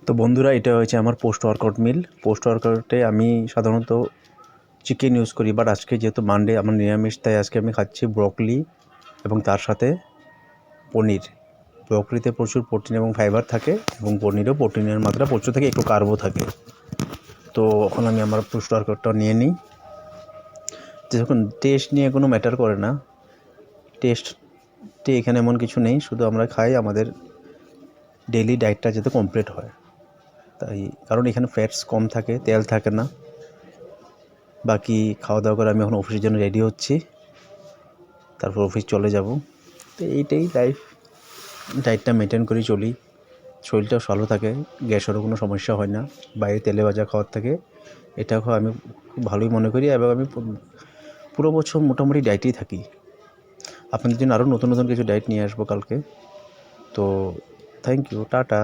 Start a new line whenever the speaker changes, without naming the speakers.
তো বন্ধুরা, এটা হয়েছে আমার পোস্ট ওয়ার্কআউট মিল। পোস্ট ওয়ার্কআউটে আমি সাধারণত চিকেন ইউজ করি, বাট আজকে যেহেতু মানডে আমার নিরামিষ, তাই আজকে আমি খাচ্ছি ব্রকলি এবং তার সাথে পনির। ব্রকলিতে প্রচুর প্রোটিন এবং ফাইবার থাকে এবং পনিরেও প্রোটিনের মাত্রা প্রচুর থাকে, একটু কার্বও থাকে। তো এখন আমি আমার পোস্ট ওয়ার্কআউটটা নিয়ে নিই। যখন টেস্ট নিয়ে কোনো ম্যাটার করে না, টেস্টে এখানে এমন কিছু নেই, শুধু আমরা খাই আমাদের ডেইলি ডায়েটটা যাতে কমপ্লিট হয়, তাই। কারণ এখানে ফ্যাটস কম থাকে, তেল থাকে না। বাকি খাওয়া দাওয়া করে আমি এখন অফিসের জন্য রেডি হচ্ছি, তারপর অফিস চলে যাব। তো এইটাই লাইফ, ডায়েটটা মেনটেন করেই চলি। শরীরটাও ভালো থাকে, গ্যাসেরও কোনো সমস্যা হয় না বাইরে তেলে ভাজা খাওয়ার থেকে। এটাও আমি খুব ভালোই মনে করি এবং আমি পুরো বছর মোটামুটি ডায়েটেই থাকি। আপনাদের জন্য আরও নতুন নতুন কিছু ডায়েট নিয়ে আসবো কালকে। তো থ্যাংক ইউ, টাটা।